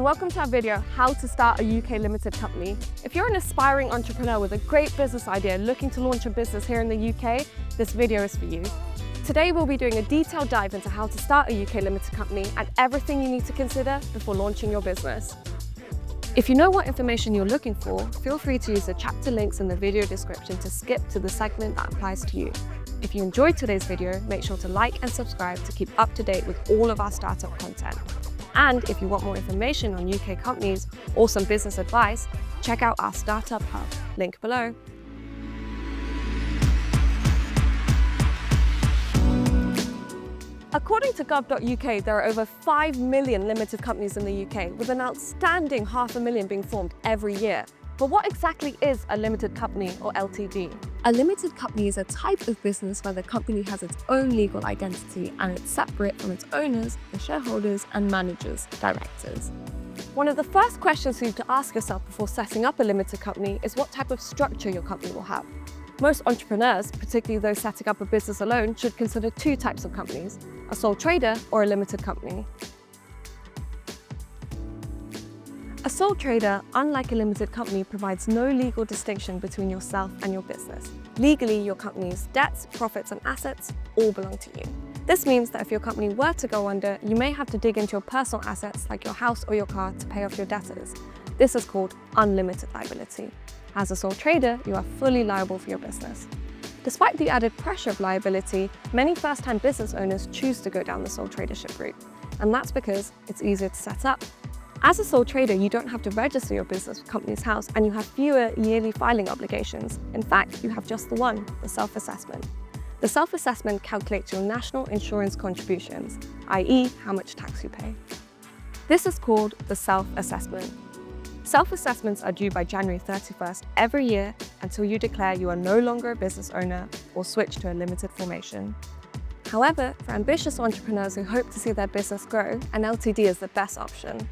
welcome to our video, How to Start a UK Limited Company. If you're an aspiring entrepreneur with a great business idea looking to launch a business here in the UK, this video is for you. Today we'll be doing a detailed dive into how to start a UK Limited Company and everything you need to consider before launching your business. If you know what information you're looking for, feel free to use the chapter links in the video description to skip to the segment that applies to you. If you enjoyed today's video, make sure to like and subscribe to keep up to date with all of our startup content. And if you want more information on UK companies or some business advice, check out our Startup Hub, link below. According to gov.uk, there are over 5 million limited companies in the UK, with an outstanding 500,000 being formed every year. But what exactly is a limited company, or LTD? A limited company is a type of business where the company has its own legal identity and it's separate from its owners, the shareholders and managers, directors. One of the first questions you need to ask yourself before setting up a limited company is what type of structure your company will have. Most entrepreneurs, particularly those setting up a business alone, should consider two types of companies, a sole trader or a limited company. A sole trader, unlike a limited company, provides no legal distinction between yourself and your business. Legally, your company's debts, profits and assets all belong to you. This means that if your company were to go under, you may have to dig into your personal assets like your house or your car to pay off your debtors. This is called unlimited liability. As a sole trader, you are fully liable for your business. Despite the added pressure of liability, many first-time business owners choose to go down the sole tradership route, and that's because it's easier to set up. As a sole trader, you don't have to register your business with Companies House and you have fewer yearly filing obligations. In fact, you have just the one, the self-assessment. The self-assessment calculates your national insurance contributions, i.e. how much tax you pay. This is called the self-assessment. Self-assessments are due by January 31st every year until you declare you are no longer a business owner or switch to a limited formation. However, for ambitious entrepreneurs who hope to see their business grow, an LTD is the best option.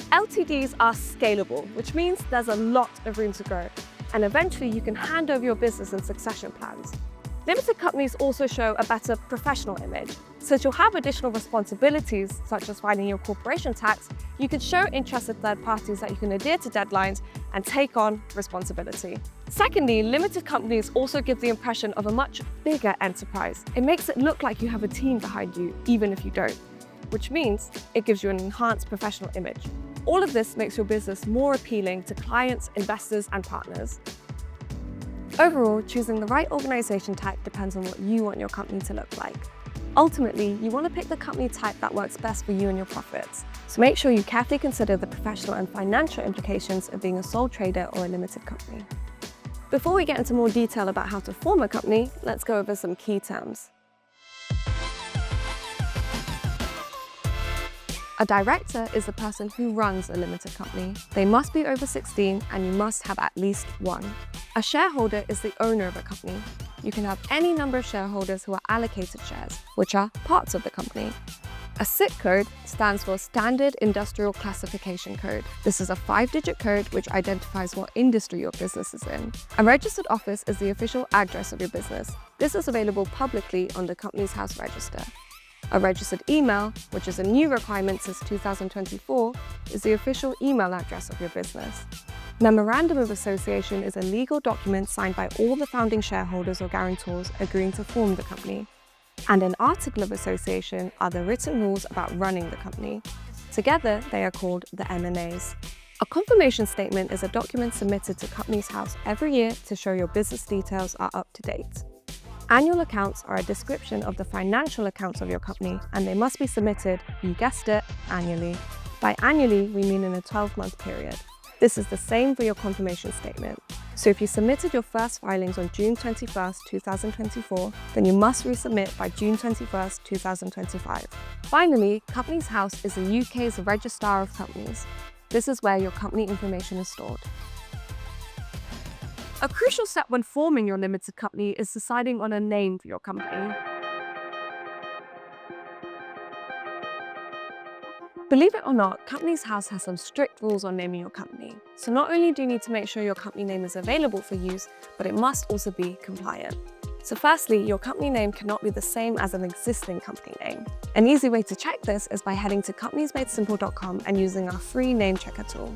LTDs are scalable, which means there's a lot of room to grow, and eventually you can hand over your business in succession plans. Limited companies also show a better professional image. Since you'll have additional responsibilities, such as filing your corporation tax, you can show interested third parties that you can adhere to deadlines and take on responsibility. Secondly, limited companies also give the impression of a much bigger enterprise. It makes it look like you have a team behind you, even if you don't, which means it gives you an enhanced professional image. All of this makes your business more appealing to clients, investors, and partners. Overall, choosing the right organization type depends on what you want your company to look like. Ultimately, you want to pick the company type that works best for you and your profits. So make sure you carefully consider the professional and financial implications of being a sole trader or a limited company. Before we get into more detail about how to form a company, let's go over some key terms. A director is the person who runs a limited company. They must be over 16 and you must have at least one. A shareholder is the owner of a company. You can have any number of shareholders who are allocated shares, which are parts of the company. A SIC code stands for Standard Industrial Classification Code. This is a 5-digit code which identifies what industry your business is in. A registered office is the official address of your business. This is available publicly on the Companies House register. A registered email, which is a new requirement since 2024, is the official email address of your business. Memorandum of Association is a legal document signed by all the founding shareholders or guarantors agreeing to form the company. And an Article of Association are the written rules about running the company. Together, they are called the M&As. A confirmation statement is a document submitted to Companies House every year to show your business details are up to date. Annual accounts are a description of the financial accounts of your company, and they must be submitted, you guessed it, annually. By annually, we mean in a 12-month period. This is the same for your confirmation statement. So if you submitted your first filings on June 21st, 2024, then you must resubmit by June 21st, 2025. Finally, Companies House is the UK's registrar of companies. This is where your company information is stored. A crucial step when forming your limited company is deciding on a name for your company. Believe it or not, Companies House has some strict rules on naming your company. So not only do you need to make sure your company name is available for use, but it must also be compliant. So firstly, your company name cannot be the same as an existing company name. An easy way to check this is by heading to companiesmadesimple.com and using our free name checker tool.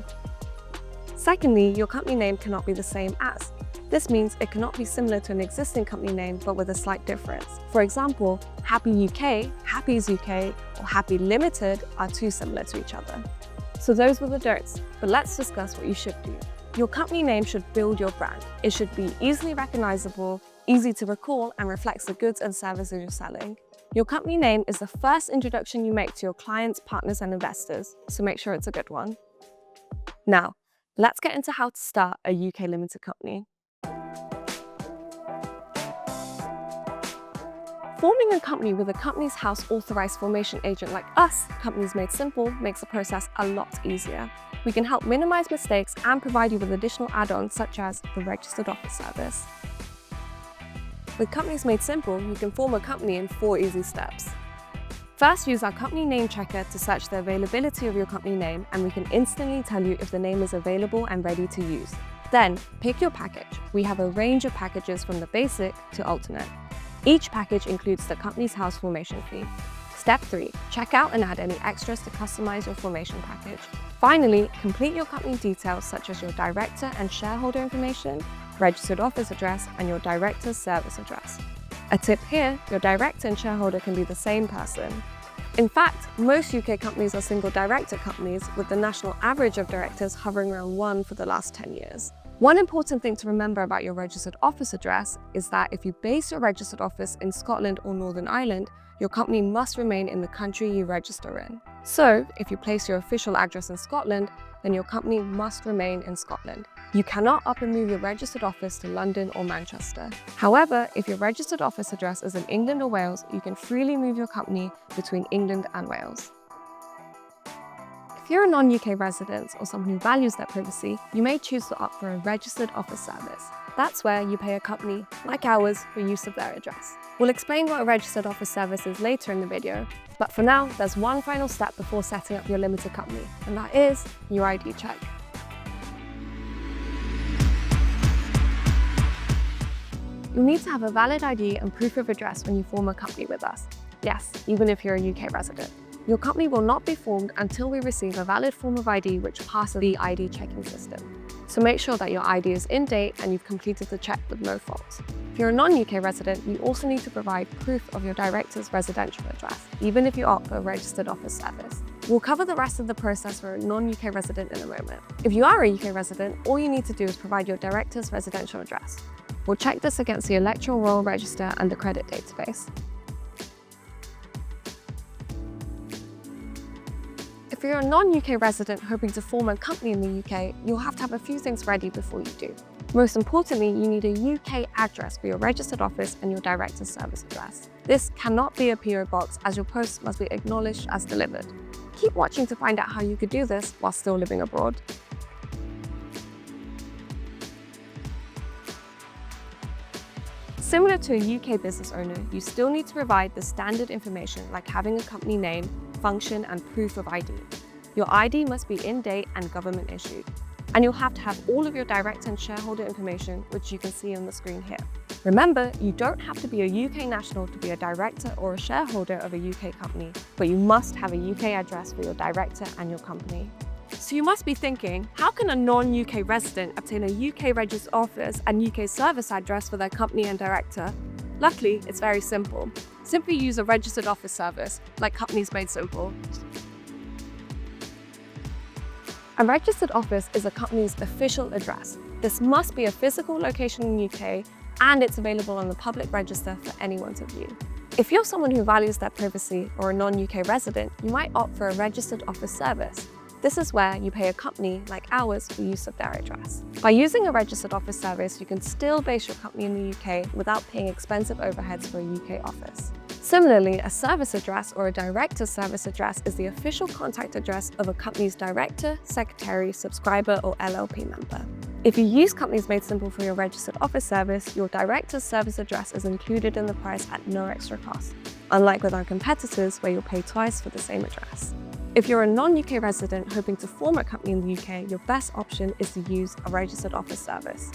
Secondly, your company name cannot be the same as. This means it cannot be similar to an existing company name but with a slight difference. For example, Happy UK, Happy's UK, or Happy Limited are too similar to each other. So those were the don'ts, but let's discuss what you should do. Your company name should build your brand. It should be easily recognizable, easy to recall, and reflects the goods and services you're selling. Your company name is the first introduction you make to your clients, partners, and investors, so make sure it's a good one. Now, let's get into how to start a UK limited company. Forming a company with a Companies House authorized formation agent like us, Companies Made Simple, makes the process a lot easier. We can help minimize mistakes and provide you with additional add-ons such as the Registered Office service. With Companies Made Simple, you can form a company in 4 easy steps. First, use our company name checker to search the availability of your company name, and we can instantly tell you if the name is available and ready to use. Then, pick your package. We have a range of packages from the basic to alternate. Each package includes the Companies House formation fee. Step 3, check out and add any extras to customize your formation package. Finally, complete your company details such as your director and shareholder information, registered office address, and your director's service address. A tip here, your director and shareholder can be the same person. In fact, most UK companies are single director companies, with the national average of directors hovering around 1 for the last 10 years. One important thing to remember about your registered office address is that if you base your registered office in Scotland or Northern Ireland, your company must remain in the country you register in. So, if you place your official address in Scotland, then your company must remain in Scotland. You cannot up and move your registered office to London or Manchester. However, if your registered office address is in England or Wales, you can freely move your company between England and Wales. If you're a non-UK resident or someone who values their privacy, you may choose to opt for a registered office service. That's where you pay a company, like ours, for use of their address. We'll explain what a registered office service is later in the video, but for now, there's one final step before setting up your limited company, and that is your ID check. You'll need to have a valid ID and proof of address when you form a company with us. Yes, even if you're a UK resident. Your company will not be formed until we receive a valid form of ID which passes the ID checking system. So make sure that your ID is in date and you've completed the check with no faults. If you're a non-UK resident, you also need to provide proof of your director's residential address, even if you opt for a registered office service. We'll cover the rest of the process for a non-UK resident in a moment. If you are a UK resident, all you need to do is provide your director's residential address. We'll check this against the Electoral Roll Register and the credit database. If you're a non-UK resident hoping to form a company in the UK, you'll have to have a few things ready before you do. Most importantly, you need a UK address for your registered office and your director's service address. This cannot be a PO box, as your post must be acknowledged as delivered. Keep watching to find out how you could do this while still living abroad. Similar to a UK business owner, you still need to provide the standard information like having a company name, function, and proof of ID. Your ID must be in date and government issued. And you'll have to have all of your director and shareholder information, which you can see on the screen here. Remember, you don't have to be a UK national to be a director or a shareholder of a UK company, but you must have a UK address for your director and your company. So you must be thinking, how can a non-UK resident obtain a UK registered office and UK service address for their company and director? Luckily, it's very simple. Simply use a registered office service, like Companies Made Simple. A registered office is a company's official address. This must be a physical location in the UK, and it's available on the public register for anyone to view. If you're someone who values their privacy or a non-UK resident, you might opt for a registered office service. This is where you pay a company, like ours, for use of their address. By using a registered office service, you can still base your company in the UK without paying expensive overheads for a UK office. Similarly, a service address or a director's service address is the official contact address of a company's director, secretary, subscriber, or LLP member. If you use Companies Made Simple for your registered office service, your director's service address is included in the price at no extra cost, unlike with our competitors where you'll pay twice for the same address. If you're a non-UK resident hoping to form a company in the UK, your best option is to use a registered office service.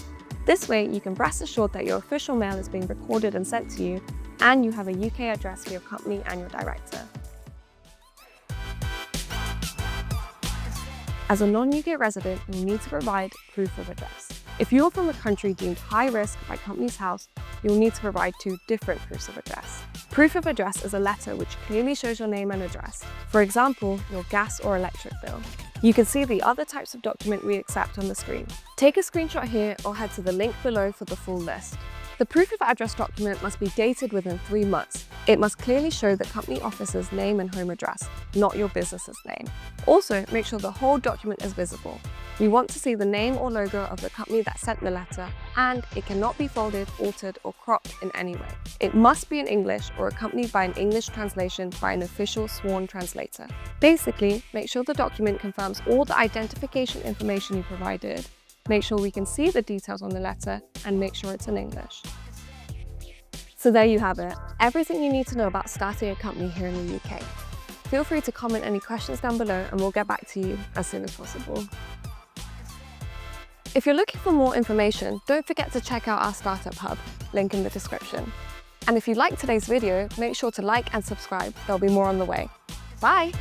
This way, you can rest assured that your official mail is being recorded and sent to you, and you have a UK address for your company and your director. As a non-UK resident, you need to provide proof of address. If you're from a country deemed high risk by Companies House, you'll need to provide 2 different proofs of address. Proof of address is a letter which clearly shows your name and address. For example, your gas or electric bill. You can see the other types of document we accept on the screen. Take a screenshot here or head to the link below for the full list. The proof of address document must be dated within 3 months. It must clearly show the company officer's name and home address, not your business's name. Also, make sure the whole document is visible. We want to see the name or logo of the company that sent the letter, and it cannot be folded, altered, or cropped in any way. It must be in English or accompanied by an English translation by an official sworn translator. Basically, make sure the document confirms all the identification information you provided, make sure we can see the details on the letter, and make sure it's in English. So there you have it, everything you need to know about starting a company here in the UK. Feel free to comment any questions down below and we'll get back to you as soon as possible. If you're looking for more information, don't forget to check out our Startup Hub, link in the description. And if you liked today's video, make sure to like and subscribe, there'll be more on the way. Bye!